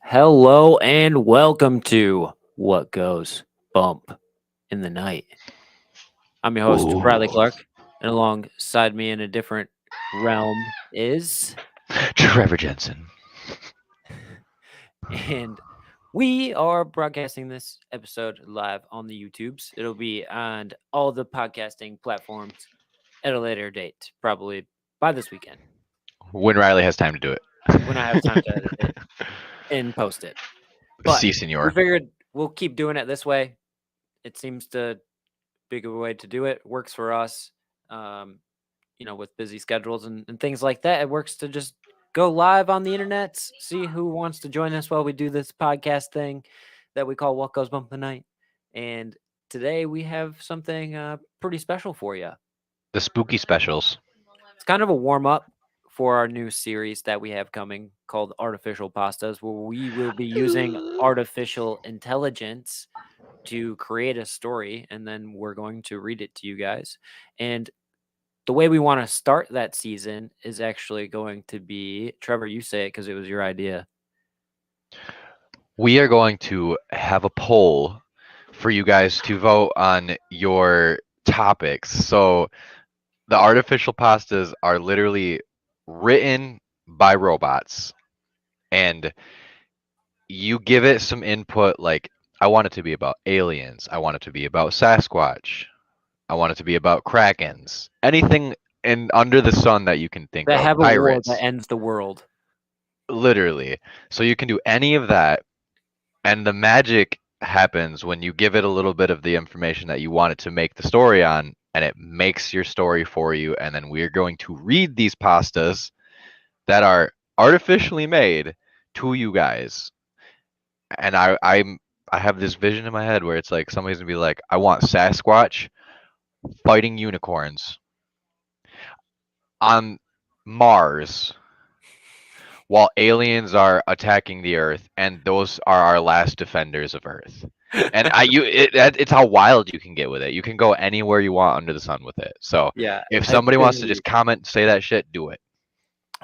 Hello and welcome to What Goes Bump in the Night. I'm your host, Riley Ooh. Clark, and alongside me in a different realm is, Trevor Jensen. and we are broadcasting this episode live on the YouTubes. It'll be on all the podcasting platforms at a later date, probably by this weekend When Riley has time to do when I have time to it. edit it and post it. But Si, we senor. figured we'll keep doing it this way. It seems to big of a way to do it. Works for us. Um, with busy schedules and things like that. It works to just go live on the internet, see who wants to join us while we do this podcast thing that we call What Goes Bump the Night. And today we have something pretty special for you. The spooky specials. It's kind of a warm up for our new series that we have coming called Artificial Pastas, where we will be using artificial intelligence to create a story, and then we're going to read it to you guys. And the way we want to start that season is actually going to be Trevor, you say it because it was your idea. We are going to have a poll for you guys to vote on your topics. So the artificial pastas are literally written by robots, and you give it some input like, I want it to be about aliens, I want it to be about Sasquatch, I want it to be about krakens, anything in under the sun that you can think That of, have a war that pirates, ends the world. literally. So you can do any of that, and the magic happens when you give it a little bit of the information that you want it to make the story on, and it makes your story for you. And then we're going to read these pastas that are artificially made to you guys. And I have this vision in my head where it's like somebody's gonna be like, I want Sasquatch fighting unicorns on Mars while aliens are attacking the Earth, and those are our last defenders of Earth. And it's how wild you can get with it. You can go anywhere you want under the sun with it. So Yeah, if it's somebody gonna wants to be just comment, say that shit, do it.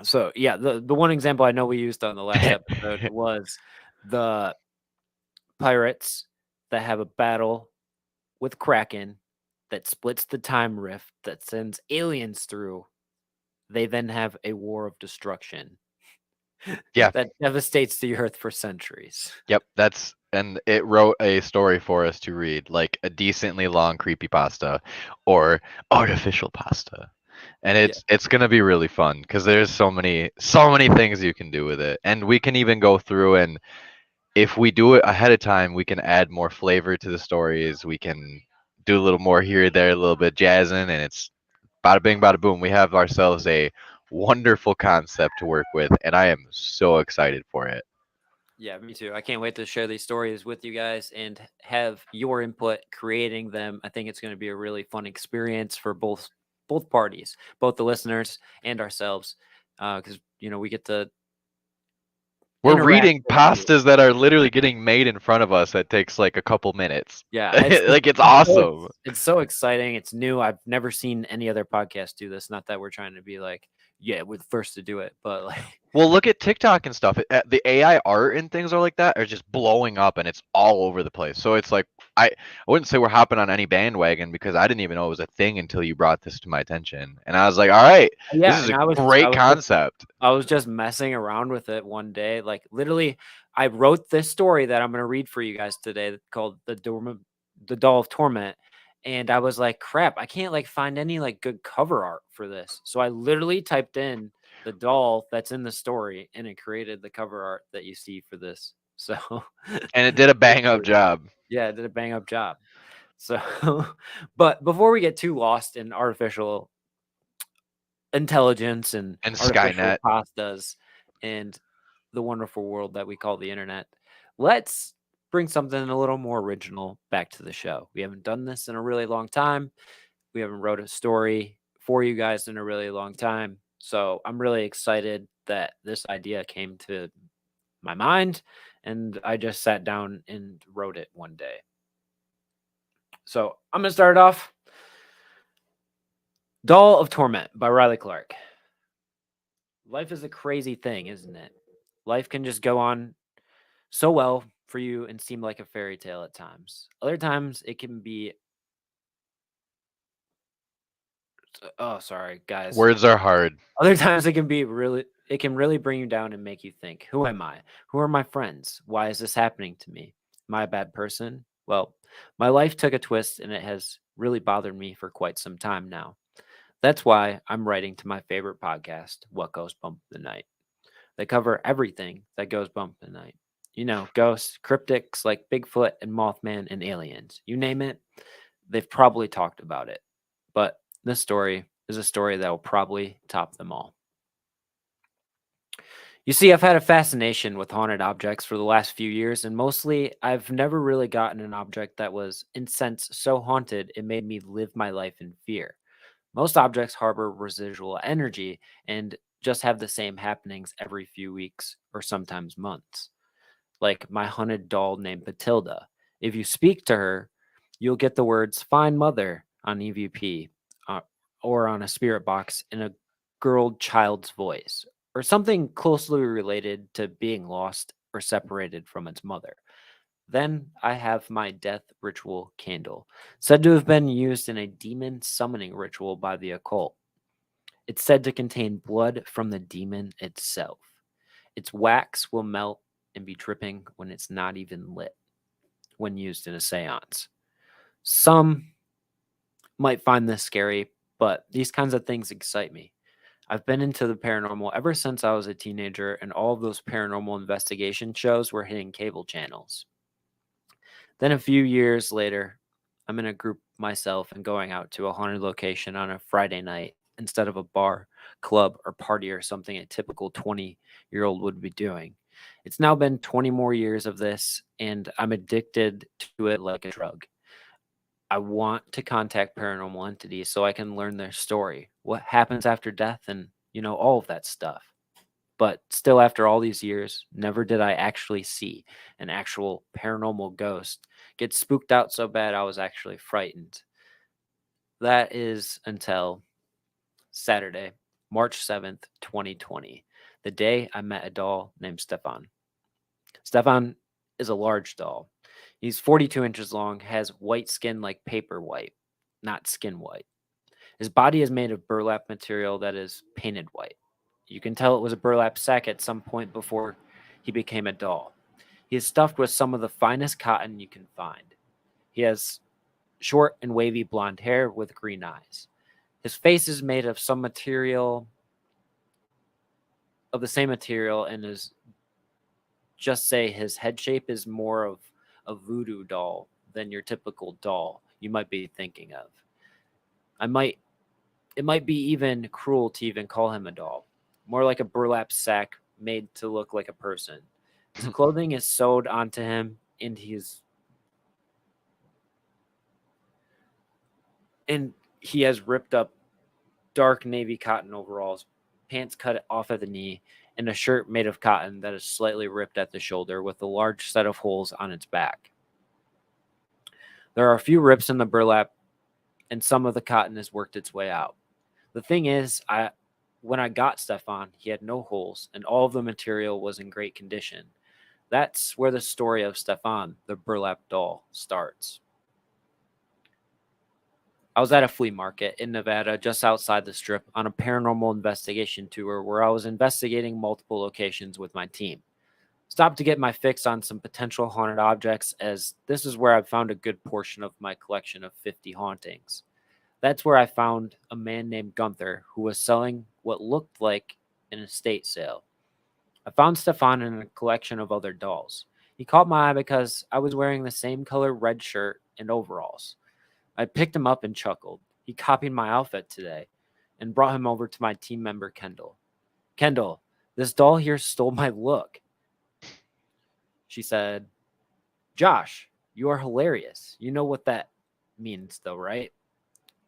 so. Yeah, the one example I know we used on the last episode was the pirates that have a battle with Kraken that splits the time rift that sends aliens through. They then have a war of destruction Yeah, that devastates the earth for centuries. yep. That's and it wrote a story for us to read, like a decently long creepypasta or artificial pasta. And Yeah. it's gonna be really fun because there's so many things you can do with it, and we can even go through, and if we do it ahead of time, we can add more flavor to the stories. We can do a little more here, there, a little bit jazzing, and it's bada bing, bada boom. We have ourselves a wonderful concept to work with, and I am so excited for it. Yeah, me too. I can't wait to share these stories with you guys and have your input creating them. I think it's going to be a really fun experience for both parties, both the listeners and ourselves, because we get to We're interact reading with you. pastas that are literally getting made in front of us that takes like a couple minutes. Yeah, Like it's it's so awesome. it's so exciting. It's new. I've never seen any other podcast do this. Not that we're trying to be like, yeah, we're the first to do it, but like, Well, look at TikTok and stuff. The AI art and things are like that are just blowing up, and it's all over the place. So it's like I wouldn't say we're hopping on any bandwagon because I didn't even know it was a thing until you brought this to my attention, and I was like, all right, this yeah. is And a I was I great was just concept. I was just messing around with it one day. Like literally, I wrote this story that I'm going to read for you guys today called the Doll of Torment. And I was like, crap, I can't like find any like good cover art for this. So I literally typed in the doll that's in the story and it created the cover art that you see for this. So And it did a bang up job. yeah, it did a bang up job. So but before we get too lost in artificial intelligence and And artificial Skynet. pastas and the wonderful world that we call the internet. Let's bring something a little more original back to the show. We haven't done this in a really long time. We haven't wrote a story for you guys in a really long time. So I'm really excited that this idea came to my mind and I just sat down and wrote it one day. So I'm going to start it off. Doll of Torment by Riley Clark. Life is a crazy thing, isn't it? Life can just go on so well for you and seem like a fairy tale at times. Other times it can be oh sorry guys. Words are hard. Other times it can really bring you down and make you think, who am I? Who are my friends? Why is this happening to me? Am I a bad person? Well, my life took a twist and it has really bothered me for quite some time now. That's why I'm writing to my favorite podcast, What Goes Bump the Night. They cover everything that goes bump the night. You know, ghosts, cryptics like Bigfoot and Mothman and aliens. You name it, they've probably talked about it. But this story is a story that will probably top them all. You see, I've had a fascination with haunted objects for the last few years, and mostly I've never really gotten an object that was, in sense, so haunted it made me live my life in fear. Most objects harbor residual energy and just have the same happenings every few weeks or sometimes months. Like my haunted doll named Batilda. If you speak to her, you'll get the words "Fine Mother" on EVP uh, or on a spirit box in a girl child's voice, or something closely related to being lost or separated from its mother. Then I have my death ritual candle, said to have been used in a demon summoning ritual by the occult. It's said to contain blood from the demon itself. Its wax will melt and be dripping when it's not even lit when used in a seance. Some might find this scary, but these kinds of things excite me. I've been into the paranormal ever since I was a teenager, and all of those paranormal investigation shows were hitting cable channels. Then a few years later, I'm in a group myself and going out to a haunted location on a Friday night instead of a bar, club, or party or something a typical 20-year-old would be doing. It's now been 20 more years of this, and I'm addicted to it like a drug. I want to contact paranormal entities so I can learn their story, what happens after death, and, all of that stuff. But still, after all these years, never did I actually see an actual paranormal ghost get spooked out so bad I was actually frightened. That is until Saturday, March 7th, 2020, the day I met a doll named Stefan. Stefan is a large doll. He's 42 inches long, has white skin like paper white, not skin white. His body is made of burlap material that is painted white. You can tell it was a burlap sack at some point before he became a doll. He is stuffed with some of the finest cotton you can find. He has short and wavy blonde hair with green eyes. His face is made of some material, of the same material, and is just say his head shape is more of a voodoo doll than your typical doll you might be thinking of. I might It might be even cruel to even call him a doll, more like a burlap sack made to look like a person. His clothing is sewed onto him, and he has ripped up dark navy cotton overalls, pants cut off at the knee, and a shirt made of cotton that is slightly ripped at the shoulder with a large set of holes on its back. There are a few rips in the burlap, and some of the cotton has worked its way out. The thing is, when I got Stefan, he had no holes, and all of the material was in great condition. That's where the story of Stefan, the burlap doll, starts. I was at a flea market in Nevada, just outside the strip, on a paranormal investigation tour where I was investigating multiple locations with my team. Stopped to get my fix on some potential haunted objects, as this is where I found a good portion of my collection of 50 hauntings. That's where I found a man named Gunther who was selling what looked like an estate sale. I found Stefan in a collection of other dolls. He caught my eye because I was wearing the same color red shirt and overalls. I picked him up and chuckled. He copied my outfit today and brought him over to my team member, Kendall. Kendall, this doll here stole my look. She said, Josh, you are hilarious. You know what that means, though, right?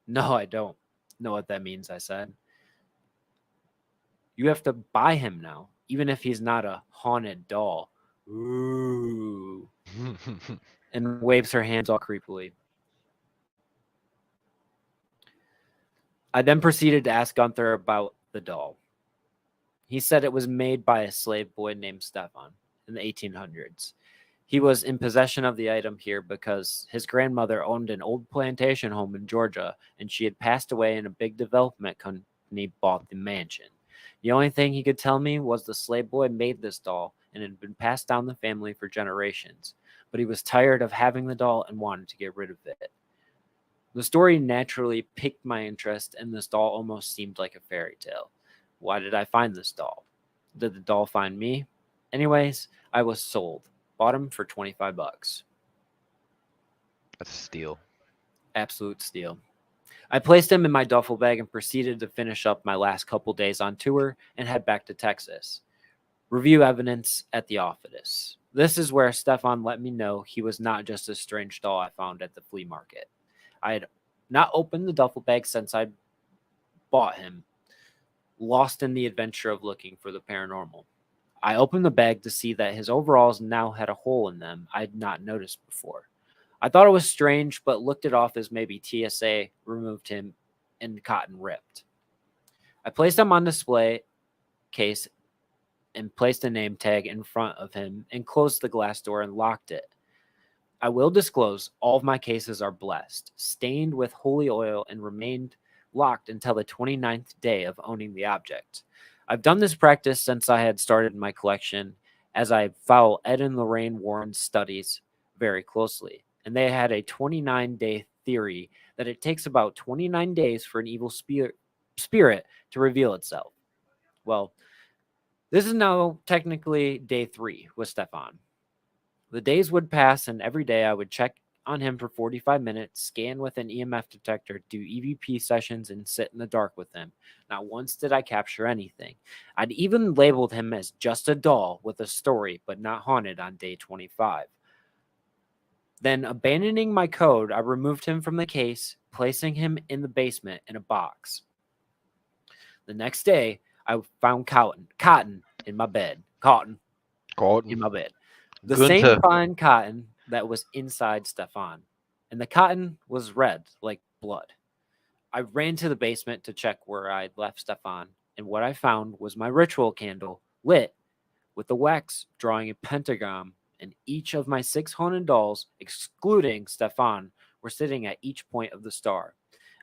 No, I don't know what that means, I said. You have to buy him now, even if he's not a haunted doll. Ooh. And waves her hands all creepily. I then proceeded to ask Gunther about the doll. He said it was made by a slave boy named Stefan in the 1800s. He was in possession of the item here because his grandmother owned an old plantation home in Georgia, and she had passed away, and a big development company bought the mansion. The only thing he could tell me was the slave boy made this doll, and it had been passed down the family for generations. But he was tired of having the doll and wanted to get rid of it. The story naturally piqued my interest, and this doll almost seemed like a fairy tale. Why did I find this doll? Did the doll find me? Anyways, I was sold. Bought him for 25 bucks. That's a steal. Absolute steal. I placed him in my duffel bag and proceeded to finish up my last couple days on tour and head back to Texas. Review evidence at the office. This is where Stefan let me know he was not just a strange doll I found at the flea market. I had not opened the duffel bag since I bought him, lost in the adventure of looking for the paranormal. I opened the bag to see that his overalls now had a hole in them I had not noticed before. I thought it was strange, but looked it off as maybe TSA removed him and cotton ripped. I placed him on display case and placed a name tag in front of him and closed the glass door and locked it. I will disclose all of my cases are blessed, stained with holy oil, and remained locked until the 29th day of owning the object. I've done this practice since I had started my collection, as I follow Ed and Lorraine Warren's studies very closely, and they had a 29-day theory that it takes about 29 days for an evil spirit to reveal itself. Well, this is now technically day 3 with Stefan. The days would pass, and every day I would check on him for 45 minutes, scan with an EMF detector, do EVP sessions, and sit in the dark with him. Not once did I capture anything. I'd even labeled him as just a doll with a story, but not haunted on day 25. Then, abandoning my code, I removed him from the case, placing him in the basement in a box. The next day, I found cotton in my bed. Cotton in my bed. The same Gunther. fine cotton that was inside Stefan. And the cotton was red, like blood. I ran to the basement to check where I'd left Stefan, and what I found was my ritual candle lit with the wax drawing a pentagram, and each of my 6 haunted dolls, excluding Stefan, were sitting at each point of the star.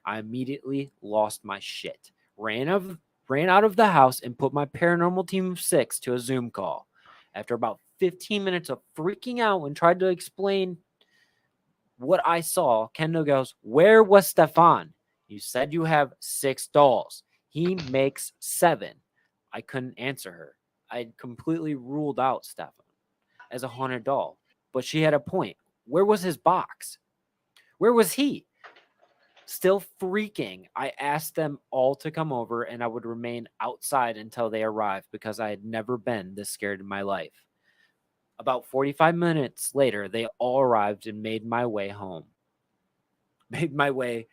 I immediately lost my shit, ran out of the house, and put my paranormal team of 6 to a Zoom call. After about 15 minutes of freaking out and tried to explain what I saw, Kendall goes, "Where was Stefan? You said you have 6 dolls. He makes 7." I couldn't answer her. I'd completely ruled out Stefan as a haunted doll, but she had a point. Where was his box? Where was he? Still freaking, I asked them all to come over, and I would remain outside until they arrived because I had never been this scared in my life. About 45 minutes later, they all arrived and made my way home. Made my way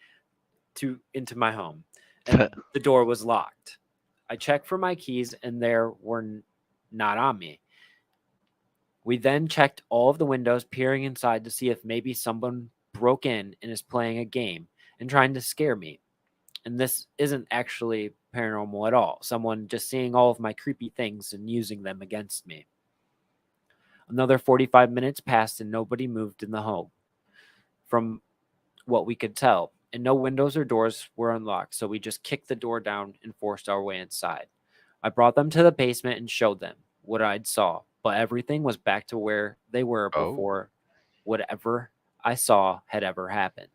into my home, and the door was locked. I checked for my keys, and they were not on me. We then checked all of the windows, peering inside to see if maybe someone broke in and is playing a game and trying to scare me. And this isn't actually paranormal at all. Someone just seeing all of my creepy things and using them against me. Another 45 minutes passed and nobody moved in the home, from what we could tell. And no windows or doors were unlocked, so we just kicked the door down and forced our way inside. I brought them to the basement and showed them what I'd saw, but everything was back to where they were before whatever I saw had ever happened.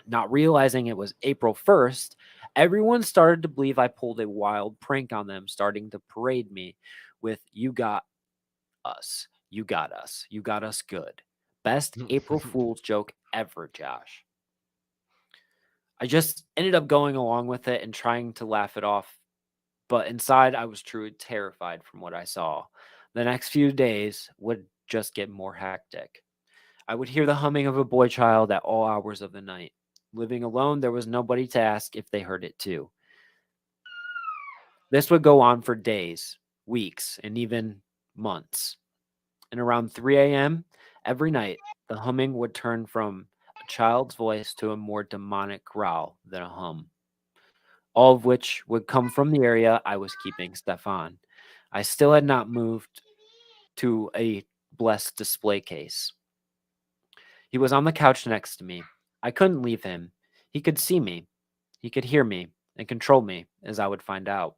Not realizing it was April 1st, everyone started to believe I pulled a wild prank on them, starting to parade me with, "You got us. You got us. You got us good." Best April Fool's joke ever, Josh. I just ended up going along with it and trying to laugh it off, but inside I was truly terrified from what I saw. The next few days would just get more hectic. I would hear the humming of a boy child at all hours of the night. Living alone, there was nobody to ask if they heard it too. This would go on for days, weeks, and even months. And around 3 a.m. every night, the humming would turn from a child's voice to a more demonic growl than a hum, all of which would come from the area I was keeping Stefan. I still had not moved to a blessed display case. He was on the couch next to me. I couldn't leave him. He could see me. He could hear me and control me, as I would find out.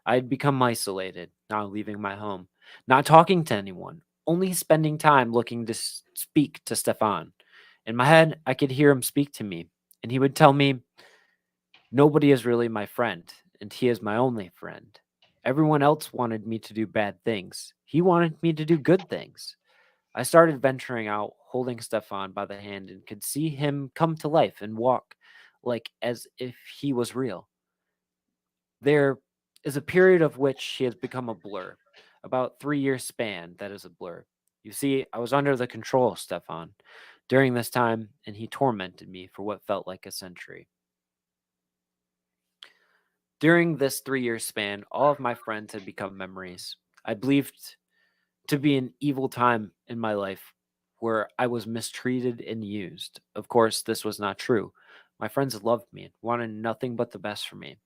I had become isolated, now leaving my home, not talking to anyone, only spending time looking to speak to Stefan. In my head, I could hear him speak to me, and he would tell me, "Nobody is really my friend, and he is my only friend. Everyone else wanted me to do bad things. He wanted me to do good things." I started venturing out, holding Stefan by the hand, and could see him come to life and walk like as if he was real. There is a period of which he has become a blur, about 3 years span that is a blur. You see, I was under the control of Stefan during this time, and he tormented me for what felt like a century. During this 3 year span, all of my friends had become memories. I believed to be an evil time in my life where I was mistreated and used. Of course, this was not true. My friends loved me and wanted nothing but the best for me.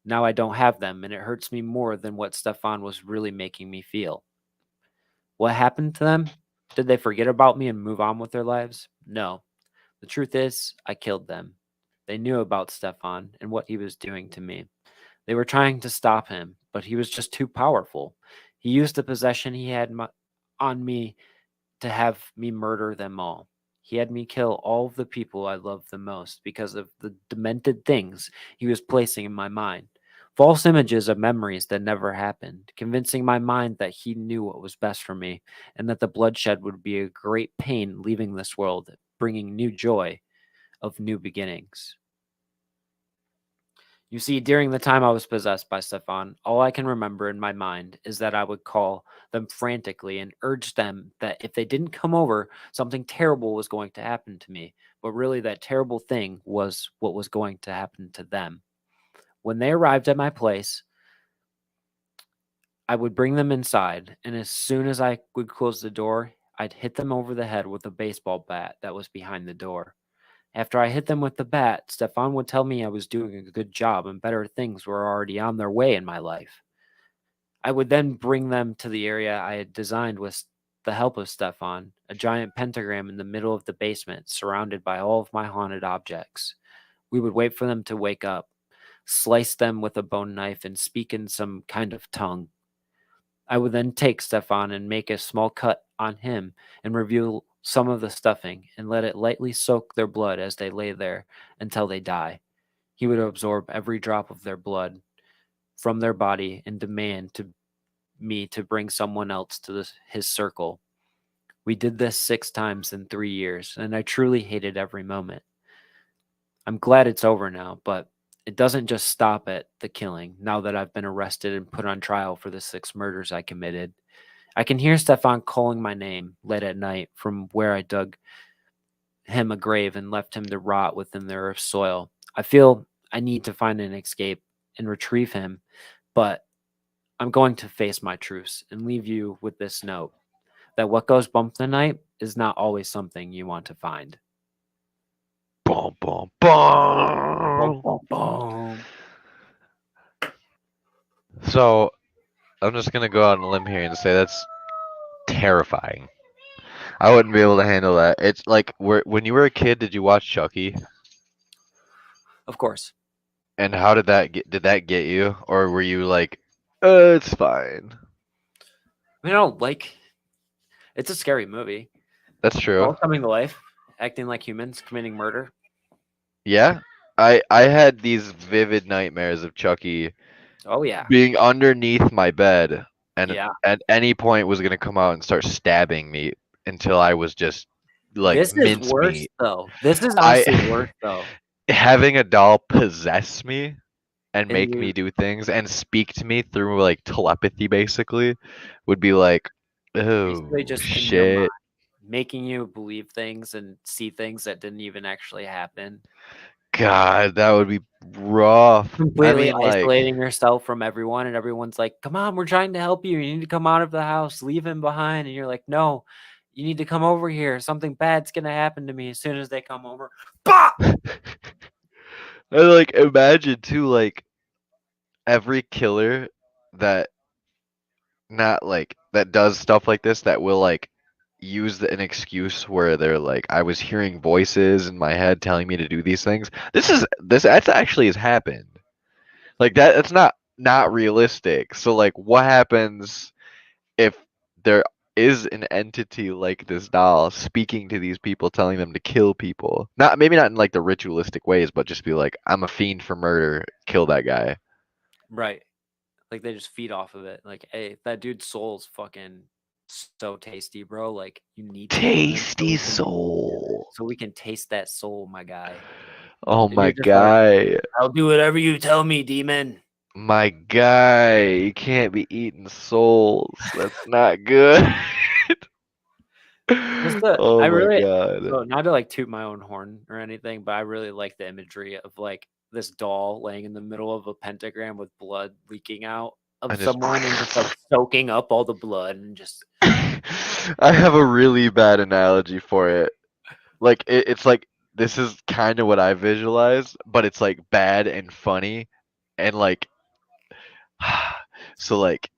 Now I don't have them, and it hurts me more than what Stefan was really making me feel. What happened to them? Did they forget about me and move on with their lives? No. The truth is, I killed them. They knew about Stefan and what he was doing to me. They were trying to stop him, but he was just too powerful. He used the possession he had on me to have me murder them all. He had me kill all of the people I loved the most because of the demented things he was placing in my mind. False images of memories that never happened, convincing my mind that he knew what was best for me and that the bloodshed would be a great pain leaving this world, bringing new joy of new beginnings. You see, during the time I was possessed by Stefan, all I can remember in my mind is that I would call them frantically and urge them that if they didn't come over, something terrible was going to happen to me. But really, that terrible thing was what was going to happen to them. When they arrived at my place, I would bring them inside, and as soon as I would close the door, I'd hit them over the head with a baseball bat that was behind the door. After I hit them with the bat, Stefan would tell me I was doing a good job and better things were already on their way in my life. I would then bring them to the area I had designed with the help of Stefan, a giant pentagram in the middle of the basement, surrounded by all of my haunted objects. We would wait for them to wake up, slice them with a bone knife, and speak in some kind of tongue. I would then take Stefan and make a small cut on him and reveal some of the stuffing and let it lightly soak their blood as they lay there until they die. He would absorb every drop of their blood from their body and demand to me to bring someone else to his circle. We did this 6 times in 3 years, and I truly hated every moment. I'm glad it's over now, but it doesn't just stop at the killing now that I've been arrested and put on trial for the 6 murders I committed. I can hear Stefan calling my name late at night from where I dug him a grave and left him to rot within the earth's soil. I feel I need to find an escape and retrieve him, but I'm going to face my truths and leave you with this note that what goes bump the night is not always something you want to find. Boom, boom, Boom, boom. boom, boom. So I'm just gonna go out on a limb here and say that's terrifying. I wouldn't be able to handle that. It's like when you were a kid, did you watch Chucky? Of course. And how did that get? Did that get you, or were you like, it's fine? I mean, I don't like it's a scary movie. That's true. All coming to life, acting like humans, committing murder. Yeah, I had these vivid nightmares of Chucky Oh yeah. being underneath my bed, and Yeah. at any point was gonna come out and start stabbing me until I was just like This is worse mincemeat. though. This is I honestly worse though. having a doll possess me and And make you me do things and speak to me through like telepathy basically would be like, basically oh just in your mind, shit. making you believe things and see things that didn't even actually happen. God, that would be rough. I Completely mean, like, isolating yourself from everyone, and everyone's like, "Come on, we're trying to help you. You need to come out of the house. Leave him behind." And you're like, "No, you need to come over here. Something bad's gonna happen to me as soon as they come over." Bah! I like imagine too, like every killer that not like that does stuff like this that will like use an excuse where they're like, I was hearing voices in my head telling me to do these things. That's actually has happened. Like that's not realistic. So like what happens if there is an entity like this doll speaking to these people, telling them to kill people? Not maybe not in like the ritualistic ways, but just be like, I'm a fiend for murder, kill that guy. Right. Like they just feed off of it. Like, hey, that dude's soul's fucking so tasty, bro. Like you need to kill him Tasty soul. so we can taste that soul, my guy. Oh And my you're just like, guy. I'll do whatever you tell me, demon. My guy, you can't be eating souls. That's not good. Just I Oh my really god. so not to like toot my own horn or anything, but I really like the imagery of like this doll laying in the middle of a pentagram with blood leaking out of I just someone and just like soaking up all the blood and just I have a really bad analogy for it. Like it's like this is kind of what I visualize, but it's like bad and funny and like so like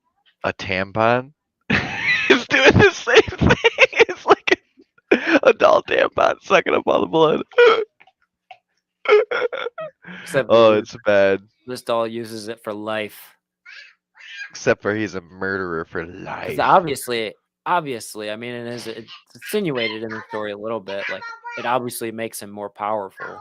a tampon is doing the same thing. It's like a doll tampon sucking up all the blood. except Oh, it's bad. this doll uses it for life. Except for he's a murderer for Because life. obviously, I mean, it's insinuated in the story a little bit. Like it obviously makes him more powerful.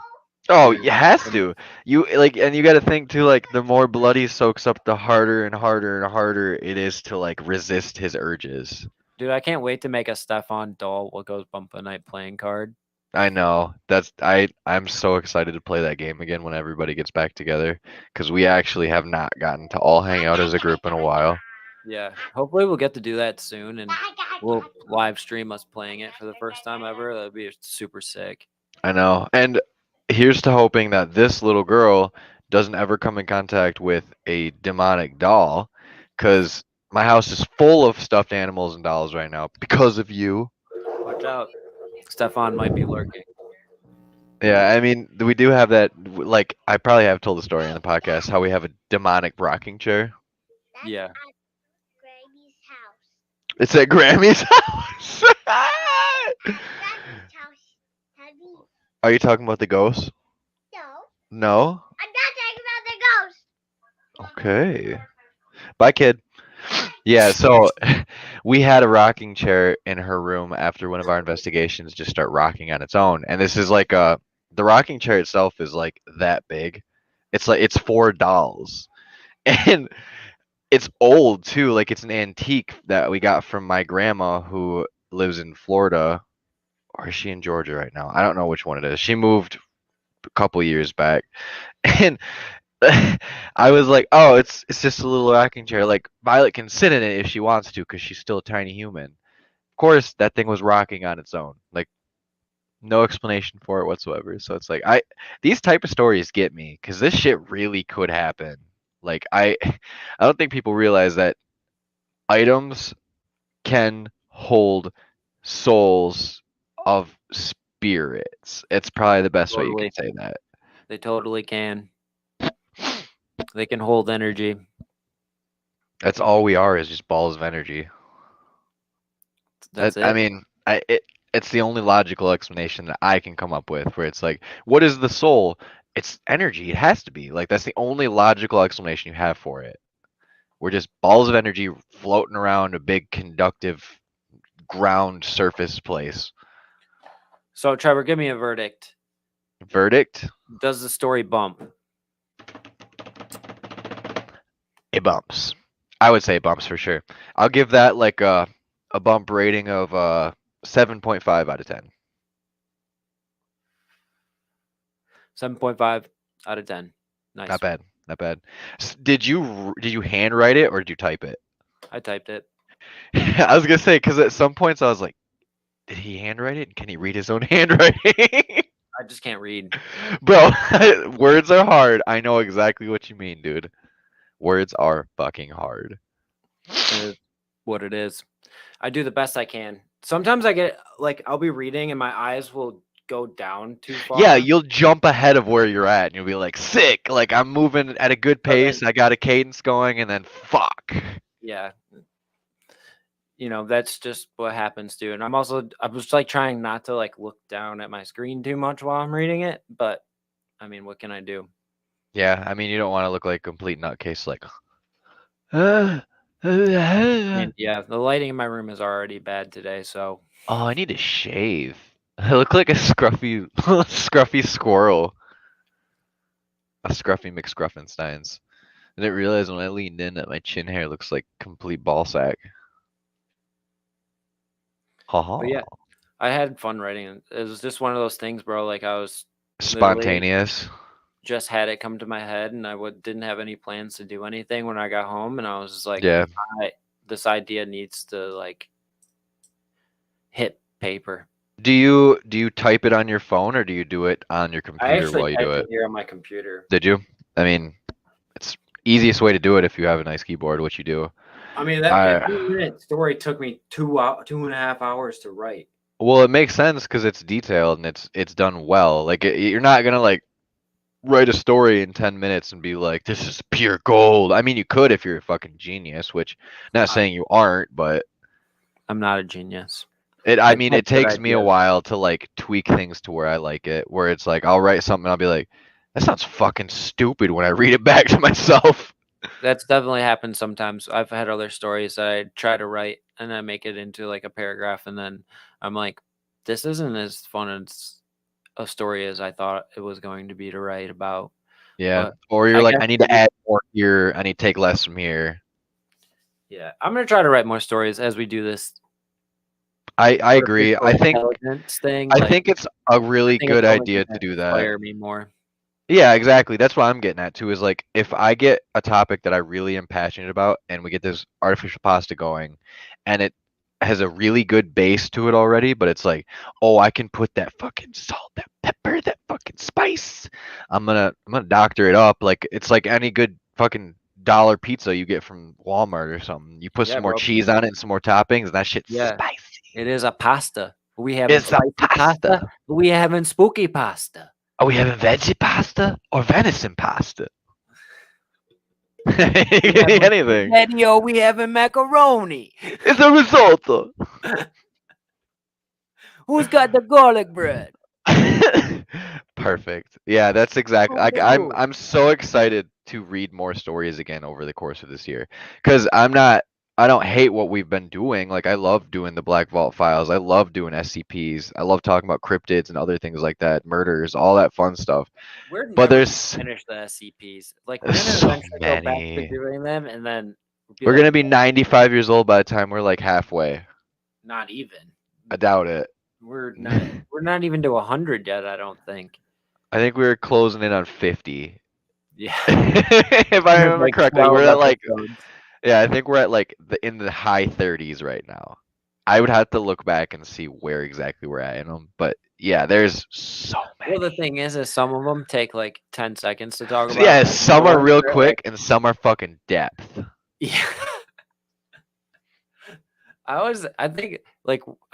Oh, And it has to. You like, and you got to think too. Like, the more blood he soaks up, the harder and harder and harder it is to like resist his urges. dude, I can't wait to make a Stefan doll what goes bump a night playing card. I know. I'm so excited to play that game again when everybody gets back together because we actually have not gotten to all hang out as a group in a while. Yeah, hopefully we'll get to do that soon, and we'll live stream us playing it for the first time ever. That'd be super sick. I know. And here's to hoping that this little girl doesn't ever come in contact with a demonic doll because my house is full of stuffed animals and dolls right now because of you. Watch out, Stefan might be lurking. Yeah, I mean, we do have that. Like, I probably have told the story on the podcast how we have a demonic rocking chair. Yeah, It's at Grammy's house. Are you talking about the ghost? No? Okay. Bye, kid. Yeah, so we had a rocking chair in her room after one of our investigations just start rocking on its own. And this is like the rocking chair itself is like that big. It's like it's 4 dolls. And it's old too, like it's an antique that we got from my grandma who lives in Florida. Or is she in Georgia right now? I don't know which one it is. She moved a couple years back. And I was like, oh, it's just a little rocking chair. Like Violet can sit in it if she wants to, because she's still a tiny human. Of course, that thing was rocking on its own. Like no explanation for it whatsoever. So it's like these type of stories get me because this shit really could happen. Like I don't think people realize that items can hold souls of spirits. It's probably the best way you totally. can say that. They totally can. They can hold energy. That's all we are is just balls of energy. That's it. I mean, it's the only logical explanation that I can come up with where it's like, what is the soul? It's energy. It has to be. Like that's the only logical explanation you have for it. We're just balls of energy floating around a big conductive ground surface place. So, Trevor, give me a verdict. Verdict? Does the story bump? It bumps. I would say it bumps for sure. I'll give that like a bump rating of 7.5 out of 10. 7.5 out of 10. Nice. Not bad. Not bad. Did you handwrite it or did you type it? I typed it. I was gonna say because at some points I was like, did he handwrite it? Can he read his own handwriting? I just can't read. Bro, words are hard. I know exactly what you mean, dude. Words are fucking hard. It is what it is. I do the best I can. Sometimes I get like I'll be reading and my eyes will go down too far. Yeah, you'll jump ahead of where you're at and you'll be like, sick. Like I'm moving at a good pace. I got a cadence going and then fuck. Yeah. that's just what happens too. And I was like trying not to like look down at my screen too much while I'm reading it, but I mean, what can I do? Yeah, I mean, you don't want to look like a complete nutcase, like. And yeah, the lighting in my room is already bad today, so Oh, I need to shave. I look like a scruffy, scruffy squirrel. A scruffy McScruffinsteins. I didn't realize when I leaned in that my chin hair looks like complete ball sack. Ha but yeah, ha. I had fun writing it. It was just one of those things, bro. Like I was literally Spontaneous. just had it come to my head, and didn't have any plans to do anything when I got home, and I was just like, Yeah. this idea needs to like hit paper. Do you type it on your phone or do you do it on your I computer actually while you do typed it it? here on my computer. Did you? I mean, it's easiest way to do it if you have a nice keyboard, which you do. I mean, that I 15-minute story took me 2.5 hours to write. Well, it makes sense because it's detailed and it's done well. Like you're not gonna like write a story in 10 minutes and be like, this is pure gold. I mean, you could if you're a fucking genius, which not saying you aren't, but I'm not a genius. I I mean, have it good takes me a ideas. while to like tweak things to where I like it, where it's like I'll write something and I'll be like, that sounds fucking stupid when I read it back to myself. That's definitely happened sometimes. I've had other stories that I try to write and I make it into like a paragraph, and then I'm like, this isn't as fun as a story as I thought it was going to be to write about. Yeah. But Or you're I like, guess I need to maybe, add more here, I need to take less from here. yeah, I'm gonna try to write more stories as we do this I agree. artificial intelligence thing. I Like, think it's a I really think it's good only idea to gonna do that. inspire me more. Yeah, exactly. That's what I'm getting at too, is like if I get a topic that I really am passionate about and we get this artificial pasta going and it has a really good base to it already, but it's like, oh, I can put that fucking salt, that pepper, that fucking spice. I'm gonna doctor it up. Like it's like any good fucking dollar pizza you get from Walmart or something. You put Yeah, some more bro. cheese on it and some more toppings and that shit's Yeah, spicy. it is a pasta. We having It's a spicy pasta. pasta. We having spooky pasta. Are we having veggie pasta or venison pasta? We having Anything. spaghetti or we having macaroni. It's a risotto. Who's got the garlic bread? Perfect. Yeah, that's exactly. Like, I'm Ooh. I'm so excited to read more stories again over the course of this year, because I'm not. I don't hate what we've been doing. Like I love doing the Black Vault files. I love doing SCPs. I love talking about cryptids and other things like that, murders, all that fun stuff. We're But never there's gonna finish the SCPs. Like we're there's gonna so eventually go back to many. doing them, and then be We're like, gonna be 95 years old by the time we're like halfway. not even. I doubt it. We're not. We're not even to 100 yet. I don't think. I think we were closing in on 50. Yeah, If I remember like correctly, we're 12 at like, episodes. yeah, I think we're at like in the high 30s right now. I would have to look back and see where exactly we're at in them, but yeah, there's so Well, the many. thing is some of them take like 10 seconds to talk about. Yeah, And the some are ones real that are like, quick and some are fucking depth. yeah. I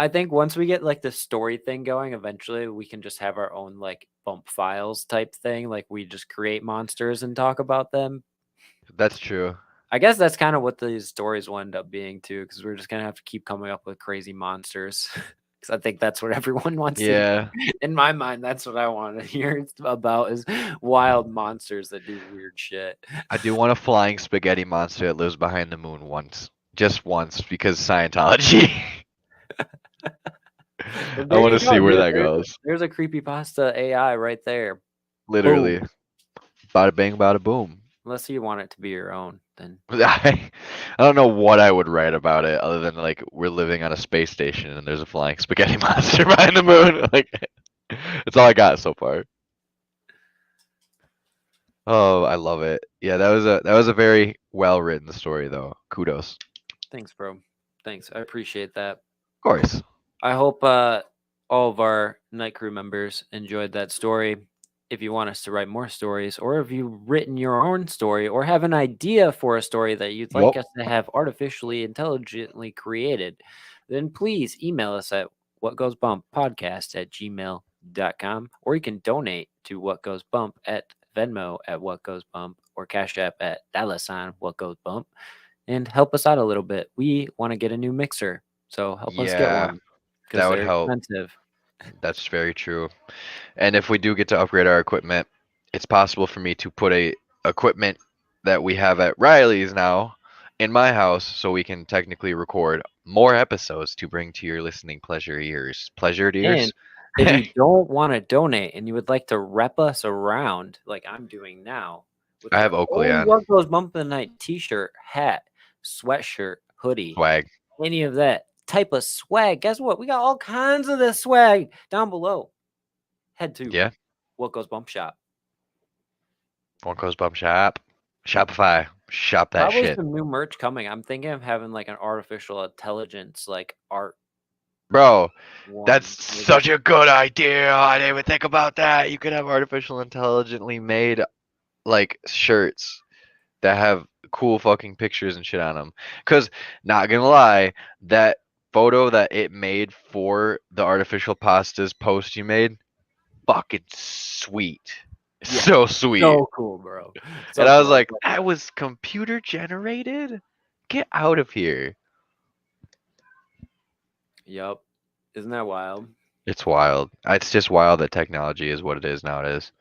think once we get like the story thing going, eventually we can just have our own like bump files type thing. Like we just create monsters and talk about them. That's true. I guess that's kind of what these stories will end up being too, because we're just gonna have to keep coming up with crazy monsters. Because I think that's what everyone wants to hear. Yeah, In my mind, that's what I want to hear about is wild monsters that do weird shit. I do want a flying spaghetti monster that lives behind the moon once. Just once because Scientology. Well, I there want you to see go, where dude. that goes. There's a creepypasta AI right there. Boom. Literally. Bada bing, bada boom. Unless you want it to be your own, then I don't know what I would write about it other than like we're living on a space station and there's a flying spaghetti monster behind the moon. Like that's all I got so far. Oh, I love it. Yeah, that was a very well written story though. Kudos. Of thanks, bro. Thanks. I appreciate that. course. I hope all of our night crew members enjoyed that story. If you want us to write more stories, or if you've written your own story, or have an idea for a story that you'd like Yup. us to have artificially intelligently created, then please email us at whatgoesbumppodcast@gmail.com, or you can donate to What Goes Bump at Venmo at What Goes Bump, or Cash App at $What Goes Bump. and help us out a little bit. We want to get a new mixer, so help us get Yeah, one because that would they're help. expensive. That's very true. And if we do get to upgrade our equipment, it's possible for me to put a equipment that we have at Riley's now in my house so we can technically record more episodes to bring to your listening pleasured And ears. if you don't want to donate and you would like to rep us around like I'm doing now with I have your Oakley own on What Goes Bump in the Night t-shirt, hat, sweatshirt, hoodie, swag. any of that type of swag, guess what? We got all kinds of this swag down below. Head to Yeah, What Goes Bump Shop. Whatgoesbump shop. Shopify. Shop that Probably shit. some new merch coming. I'm thinking of having like an artificial intelligence like art Bro, that's one. Maybe such a good idea. I didn't even think about that. You could have artificial intelligently made like shirts that have cool fucking pictures and shit on them. Cause not gonna lie, that photo that it made for the artificial pastas post you made, fucking sweet. yeah. So sweet. So cool, bro. And So I was cool. like, that was computer generated? Get out of here. Yep. Isn't that wild? It's wild. It's just wild that technology is what it is nowadays.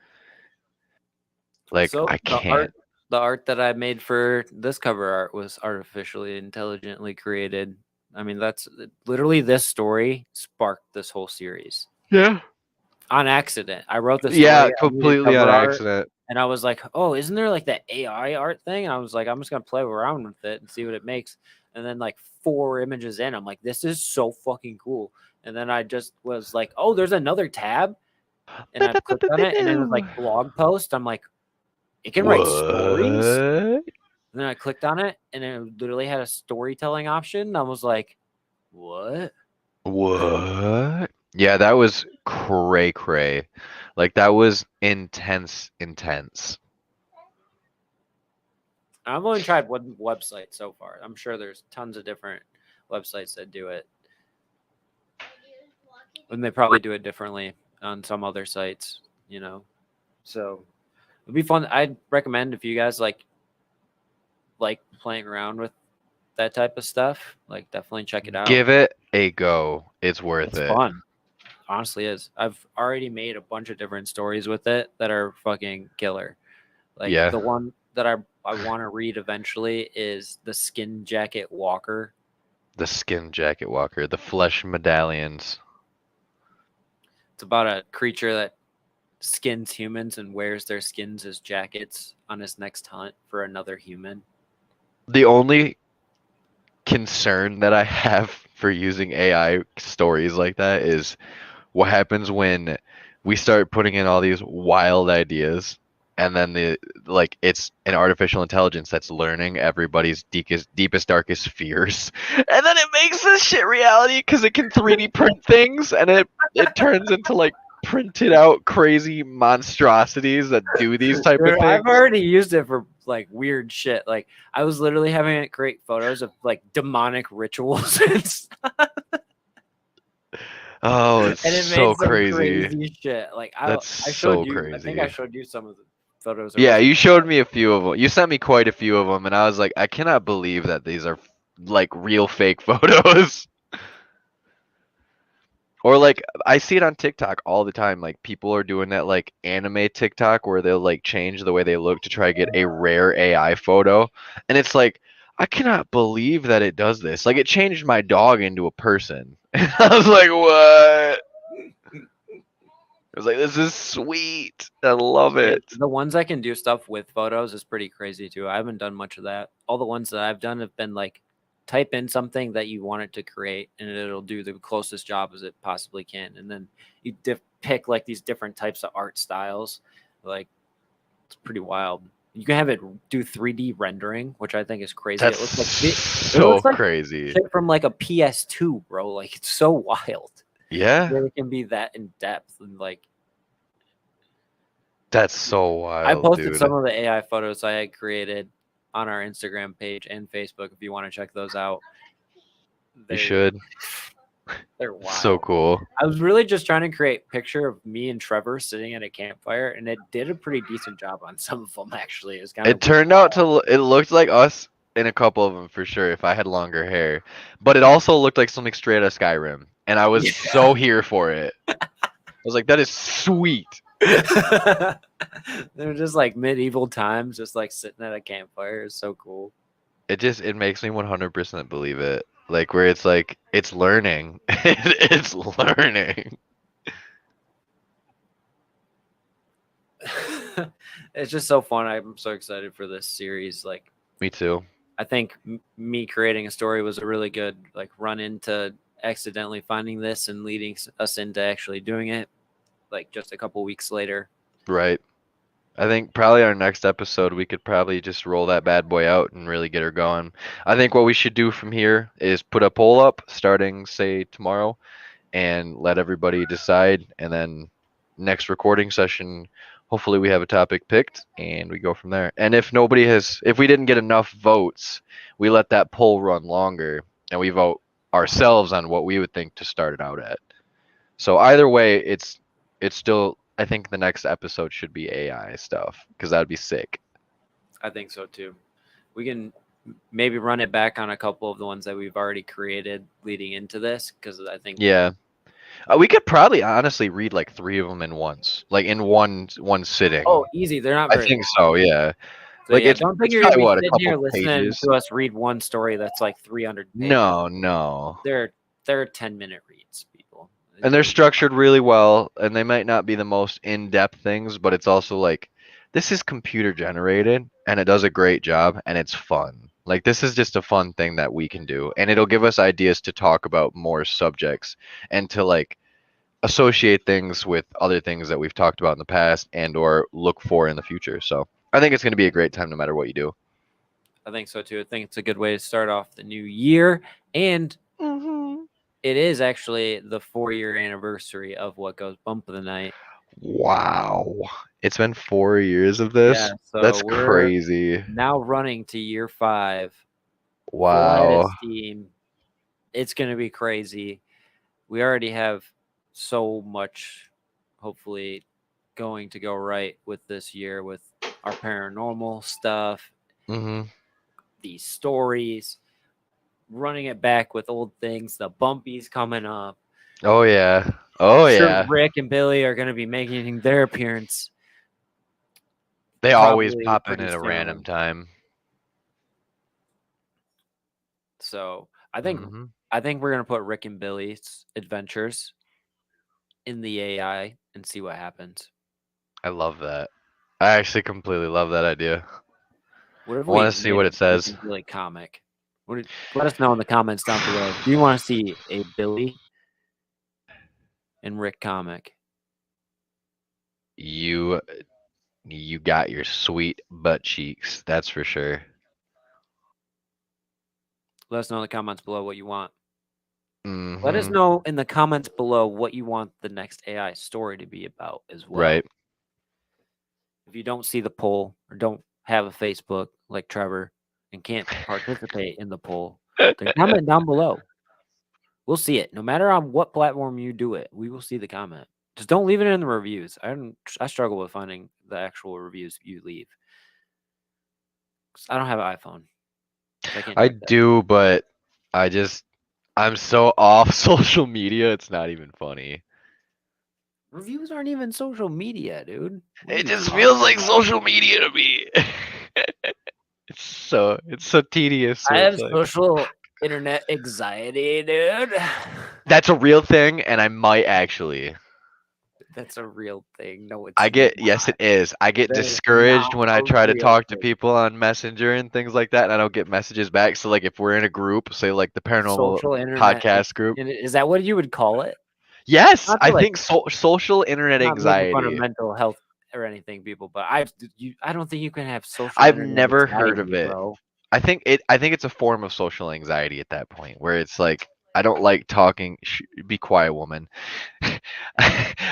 Like So I the can't. art that I made for this cover art was artificially intelligently created. I mean, that's literally this story sparked this whole series Yeah. on accident. I wrote the Yeah, story. I needed completely on cover art, accident. and I was like, "Oh, isn't there like that AI art thing?" And I was like, "I'm just gonna play around with it and see what it makes." And then like 4 images in, I'm like, "This is so fucking cool." And then I just was like, "Oh, there's another tab," and I clicked on it, and it was like blog post. I'm like, "It can write stories." What? And then I clicked on it, and it literally had a storytelling option. I was like, "What?" What? Yeah, that was cray cray. Like that was intense, intense. I've only tried one website so far. I'm sure there's tons of different websites that do it, and they probably do it differently on some other sites. You know, so it'd be fun. I'd recommend if you guys like playing around with that type of stuff, like definitely check it out. Give it a go. It's worth It's it. fun. Honestly is. I've already made a bunch of different stories with it that are fucking killer. Like Yeah. the one that I want to read eventually is the Skin Jacket Walker. The skin jacket walker, the flesh medallions. It's about a creature that skins humans and wears their skins as jackets on his next hunt for another human. The only concern that I have for using AI stories like that is what happens when we start putting in all these wild ideas and then it's an artificial intelligence that's learning everybody's deepest darkest fears and then it makes this shit reality because it can 3D print things and it turns into like printed out crazy monstrosities that do these type of Dude, things. I've already used it for like weird shit. Like I was literally having it create photos of like demonic rituals and stuff. Oh, it's And it so made some crazy. crazy shit. Like That's I showed so you. I think I crazy. showed you some of the photos. Or Yeah, was it? you showed me a few of them. You sent me quite a few of them, and I was like, I cannot believe that these are like real fake photos. Or like I see it on TikTok all the time. Like people are doing that like anime TikTok where they'll like change the way they look to try to get a rare AI photo. And it's like I cannot believe that it does this. Like it changed my dog into a person. And I was like, "What?" I was like, "This is sweet. I love Yeah, it." the ones I can do stuff with photos is pretty crazy too. I haven't done much of that. All the ones that I've done have been like type in something that you want it to create and it'll do the closest job as it possibly can. And then you pick like these different types of art styles. Like it's pretty wild. You can have it do 3D rendering, which I think is crazy. That's it so looks like crazy. shit from like a PS2, bro. Like it's so wild. Yeah, That it can be that in depth and like that's so I wild, posted dude. some of the AI photos I had created on our Instagram page and Facebook if you want to check those out. You They should. they're So wild. cool. I was really just trying to create a picture of me and Trevor sitting at a campfire, and it did a pretty decent job on some of them. Actually, it's kind It of turned out to it looked like us in a couple of them for sure if I had longer hair. But it also looked like something straight out of Skyrim, and I was so here for it. I was like, that is sweet. They're just like medieval times, just like sitting at a campfire. It's so cool. It makes me 100% believe it. Like where it's like it's learning. It's learning. It's just so fun. I'm so excited for this series. Like, Me too. I think me creating a story was a really good like run into accidentally finding this and leading us into actually doing it. Like just a couple weeks later. Right. I think probably our next episode we could probably just roll that bad boy out and really get her going. I think what we should do from here is put a poll up starting say tomorrow and let everybody decide, and then next recording session hopefully we have a topic picked and we go from there. And if we didn't get enough votes, we let that poll run longer and we vote ourselves on what we would think to start it out at. So either way, it's still, I think the next episode should be AI stuff because that'd be sick. I think so too. We can maybe run it back on a couple of the ones that we've already created leading into this because I think Yeah. We could probably honestly read like 3 of them in once, like in one sitting. oh easy, they're not I very think long. so, yeah. So Like yeah, it's don't think it's you're gonna probably be what, a sitting couple here listening pages? to us read one story that's like 300 pages. No. They're 10-minute reads, people. And they're structured really well, and they might not be the most in-depth things, but it's also like this is computer generated and it does a great job and it's fun. Like this is just a fun thing that we can do, and it'll give us ideas to talk about more subjects and to like associate things with other things that we've talked about in the past and or look for in the future. So I think it's going to be a great time no matter what you do. I think so too. I think it's a good way to start off the new year, and it is actually the 4-year anniversary of What Goes Bump of the Night. Wow. It's been 4 years of Yeah, this? so That's we're crazy. now running to year 5, full head of Wow. steam. It's gonna be crazy. We already have so much, hopefully, going to go right with this year with our paranormal stuff, Hmm. these stories, running it back with old things. The bumpies coming up. Oh yeah. I'm Oh sure yeah. Rick and Billy are going to be making their appearance They always probably pop in pretty at a random soon. time. So Hmm. I think we're going to put Rick and Billy's adventures in the AI and see what happens. I love that. I actually completely love that idea. What if I we want to see made what a it Rick says. and Billy comic? Let us know in the comments down below. Do you want to see a Billy and Rick comic? You you got your sweet butt cheeks, that's for sure. Let us know in the comments below what you want. Let us Hmm. know in the comments below what you want the next AI story to be about as well. Right. If you don't see the poll or don't have a Facebook like Trevor and can't participate in the poll, then comment down below. We'll see it. No matter on what platform you do it, we will see the comment. Just don't leave it in the reviews. I struggle with finding the actual reviews you leave. 'Cause I don't have an iPhone. So I can't I check that. do, but I'm so off social media, it's not even funny. Reviews aren't even social media, dude. What are It you just talking feels like about? social media to me. It's so tedious I where it's have like social internet anxiety, dude. that's a real thing and I might actually. That's a real thing. No, it's I get yes not. it is. I get That is discouraged not when I a try to real talk to thing. people on Messenger and things like that and I don't get messages back. So like if we're in a group, say like the paranormal Social internet. podcast group. Is that what you would call it? Yes, Not to I like think social internet not making fun of anxiety. mental health or anything, people, but I don't think you can have social I've internet never heard of anxiety, it. bro. I think it's a form of social anxiety at that point where it's like I don't like talking. Be quiet, woman.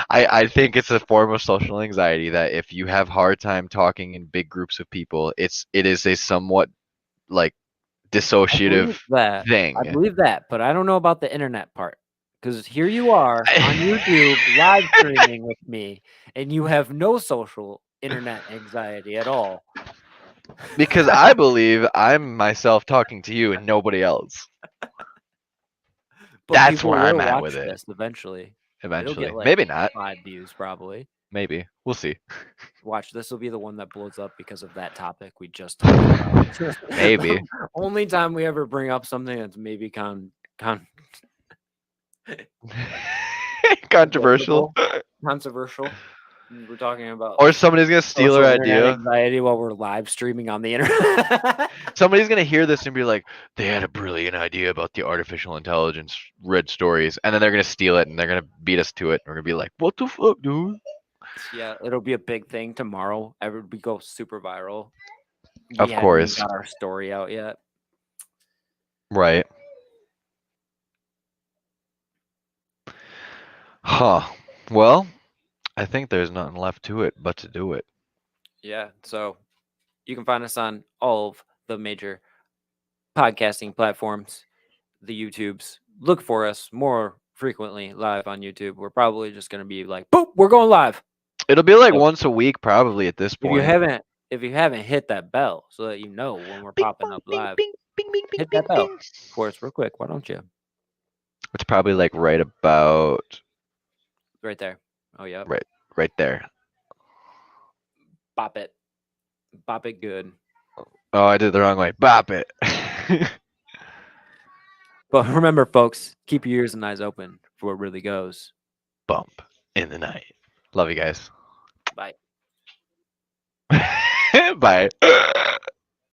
I think it's a form of social anxiety that if you have hard time talking in big groups of people, it is a somewhat like I believe dissociative that. I thing. believe that, but I don't know about the internet part. Because here you are on YouTube live streaming with me, and you have no social internet anxiety at all. Because I believe I'm myself talking to you and nobody else. But That's people where I'm will at watch with it. this eventually. It'll Eventually. get like Maybe not. 5 views probably. Maybe. We'll see. Watch, this will be the one that blows up because of that topic we just talked about. Maybe. Only time we ever bring up something that's maybe Controversial. controversial. We're talking about Or somebody's gonna steal our social internet idea. anxiety while we're live streaming on the internet. Somebody's gonna hear this and be like, they had a brilliant idea about the artificial intelligence read stories, and then they're gonna steal it and they're gonna beat us to it. And we're gonna be like, what the fuck, dude? Yeah, it'll be a big thing tomorrow. We go super viral. We Of haven't even course. got our story out yet. Right. Huh. Well, I think there's nothing left to it but to do it. Yeah, so you can find us on all of the major podcasting platforms, the YouTubes. Look for us more frequently live on YouTube. We're probably just going to be like, boop, we're going live. It'll be like So once a week probably at this if you point. haven't hit that bell so that you know when we're Bing, popping bong, up bing, live, bing, bing, bing, bing, hit bing, that bell bing. for us real quick. Why don't you? It's probably like right about Right there. Oh, yeah. right there. Bop it. Bop it good. Oh, I did it the wrong way. Bop it. But remember, folks, keep your ears and eyes open for what really goes. Bump in the night. Love you guys. Bye. Bye.